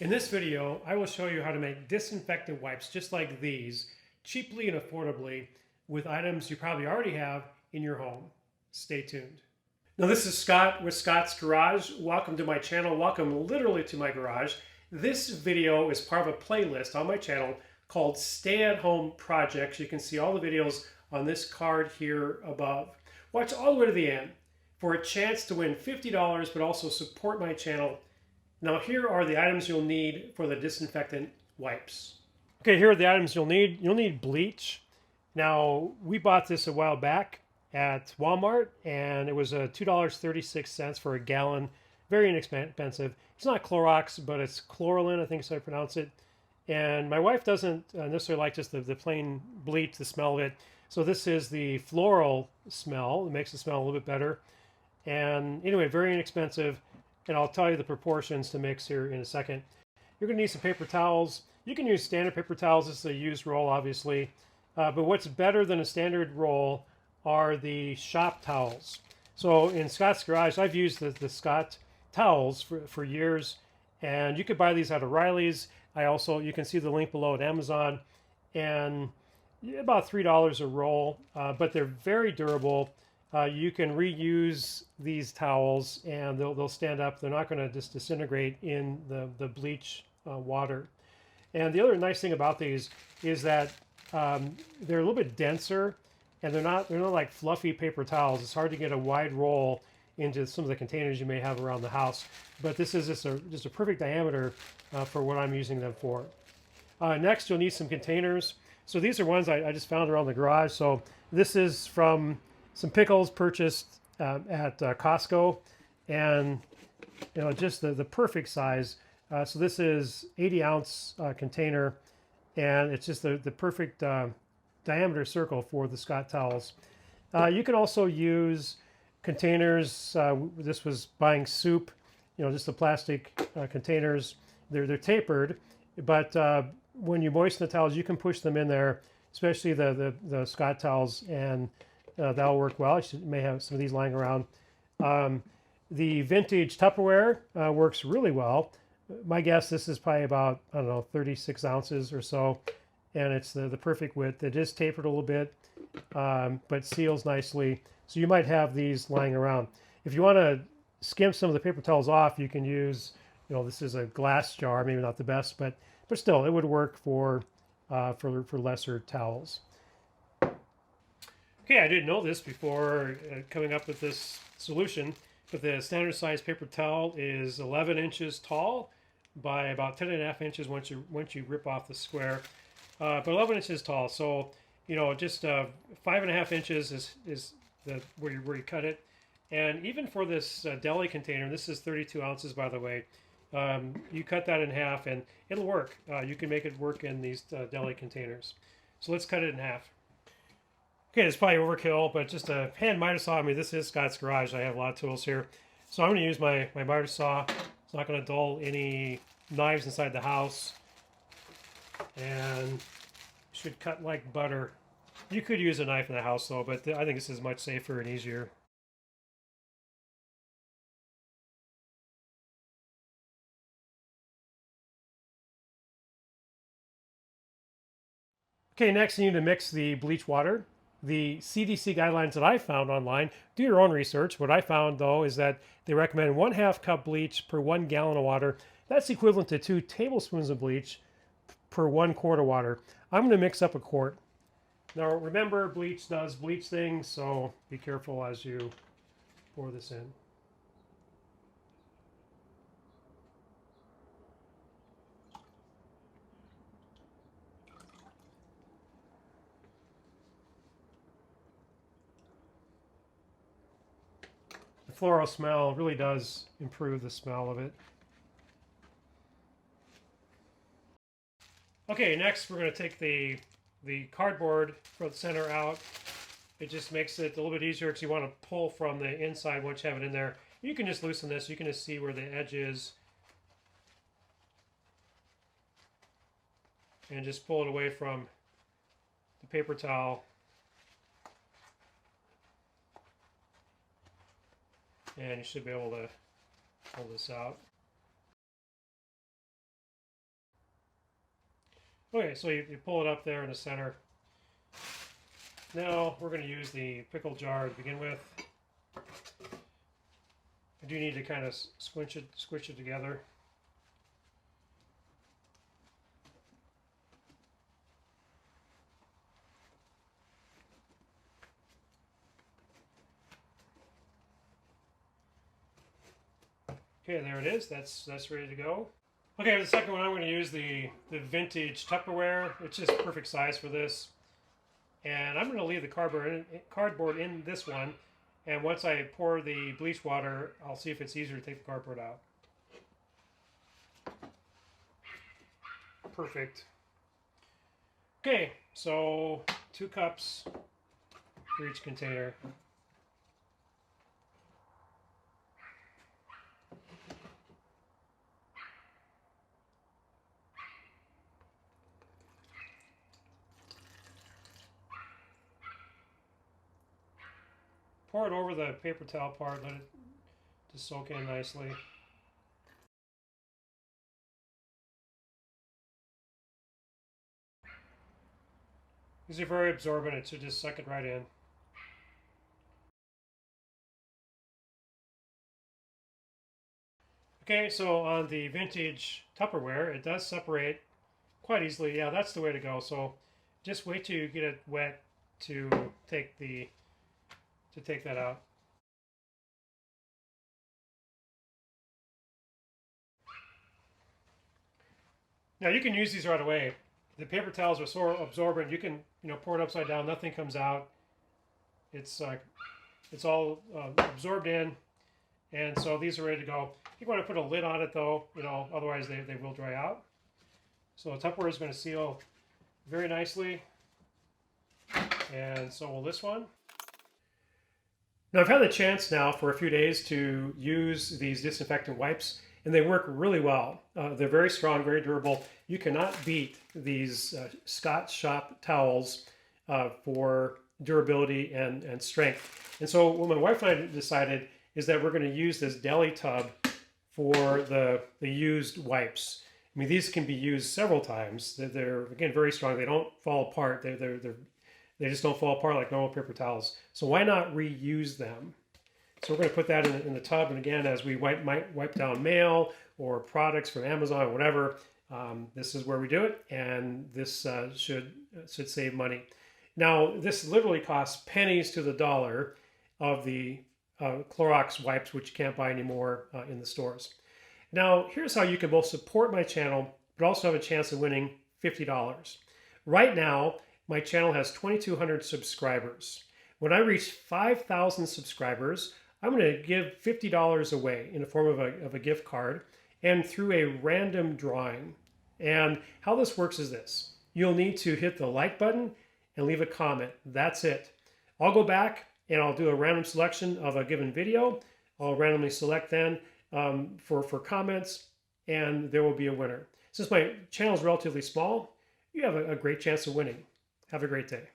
In this video, I will show you how to make disinfectant wipes just like these, cheaply and affordably, with items you probably already have in your home. Stay tuned. Now this is Scott with Scott's Garage. Welcome to my channel. Welcome literally to my garage. This video is part of a playlist on my channel called Stay at Home Projects. You can see all the videos on this card here above. Watch all the way to the end for a chance to win $50, but also support my channel. Now here are the items you'll need for the disinfectant wipes. Okay, here are the items you'll need. You'll need bleach. Now, we bought this a while back at Walmart, and it was $2.36 for a gallon. Very inexpensive. It's not Clorox, but it's Chloralin, I think is how I pronounce it. And my wife doesn't necessarily like just the plain bleach, the smell of it. So this is the floral smell. It makes the smell a little bit better. And anyway, very inexpensive. And I'll tell you the proportions to mix here in a second. You're going to need some paper towels. You can use standard paper towels. This is a used roll, obviously. But what's better than a standard roll are the shop towels. So in Scott's Garage, I've used the Scott towels for years. And you could buy these at O'Reilly's. You can see the link below at Amazon. And about $3 a roll. But they're very durable. You can reuse these towels and they'll stand up. They're not going to just disintegrate in the bleach water. And the other nice thing about these is that they're a little bit denser, and they're not like fluffy paper towels. It's hard to get a wide roll into some of the containers you may have around the house. But this is just a perfect diameter for what I'm using them for. Next, you'll need some containers. So these are ones I just found around the garage. So this is from some pickles purchased at Costco, and just the perfect size. So this is 80-ounce container, and it's just the perfect diameter circle for the Scott towels. You can also use containers. This was buying soup, just the plastic containers. They're tapered, but when you moisten the towels, you can push them in there, especially the Scott towels, and that'll work well. You may have some of these lying around. The vintage Tupperware works really well. My guess, this is probably about, 36 ounces or so, and it's the perfect width. It is tapered a little bit, but seals nicely. So you might have these lying around. If you want to skim some of the paper towels off, you can use, this is a glass jar, maybe not the best, but still, it would work for lesser towels. Okay, I didn't know this before coming up with this solution, but the standard size paper towel is 11 inches tall by about 10.5 inches once you rip off the square, but 11 inches tall. So just 5.5 inches is where you cut it. And even for this deli container, this is 32 ounces by the way. You cut that in half and it'll work. You can make it work in these deli containers. So let's cut it in half. Okay, it's probably overkill, but just a hand miter saw. I mean, this is Scott's Garage. I have a lot of tools here. So I'm going to use my miter saw. It's not going to dull any knives inside the house. And should cut like butter. You could use a knife in the house though, but I think this is much safer and easier. Okay, next you need to mix the bleach water. The CDC guidelines that I found online, do your own research. What I found though is that they recommend 1/2 cup bleach per 1 gallon of water. That's equivalent to 2 tablespoons of bleach per 1 quart of water. I'm going to mix up a quart. Now remember, bleach does bleach things, so be careful as you pour this in. The floral smell really does improve the smell of it. Okay, next we're going to take the cardboard from the center out. It just makes it a little bit easier because you want to pull from the inside once you have it in there. You can just loosen this. You can just see where the edge is. And just pull it away from the paper towel. And you should be able to pull this out. Okay, so you pull it up there in the center. Now we're going to use the pickle jar to begin with. I do need to kind of squish it together. Okay, there it is. That's ready to go. Okay, the second one I'm going to use the vintage Tupperware. It's just perfect size for this. And I'm going to leave the cardboard in this one. And once I pour the bleach water, I'll see if it's easier to take the cardboard out. Perfect. Okay, so 2 cups for each container. Pour it over the paper towel part, let it just soak in nicely. These are very absorbent, it should just suck it right in. Okay, so on the vintage Tupperware, it does separate quite easily. Yeah, that's the way to go. So just wait till you get it wet to take that out. Now you can use these right away. The paper towels are so absorbent. You can pour it upside down. Nothing comes out. It's all absorbed in, and so these are ready to go. You want to put a lid on it though. Otherwise they will dry out. So the Tupperware is going to seal very nicely, and so will this one. Now I've had the chance now for a few days to use these disinfectant wipes, and they work really well. They're very strong, very durable. You cannot beat these Scott Shop towels for durability and strength. And so what my wife and I decided is that we're going to use this deli tub for the used wipes. I mean, these can be used several times. They're again very strong. They don't fall apart. They just don't fall apart like normal paper towels. So why not reuse them? So we're going to put that in the tub. And again, as we might wipe down mail or products from Amazon or whatever, this is where we do it. And this should save money. Now, this literally costs pennies to the dollar of the Clorox wipes, which you can't buy anymore in the stores. Now, here's how you can both support my channel, but also have a chance of winning $50. Right now, my channel has 2,200 subscribers. When I reach 5,000 subscribers, I'm going to give $50 away in the form of a gift card and through a random drawing. And how this works is this. You'll need to hit the like button and leave a comment. That's it. I'll go back and I'll do a random selection of a given video. I'll randomly select then for comments, and there will be a winner. Since my channel is relatively small, you have a great chance of winning. Have a great day.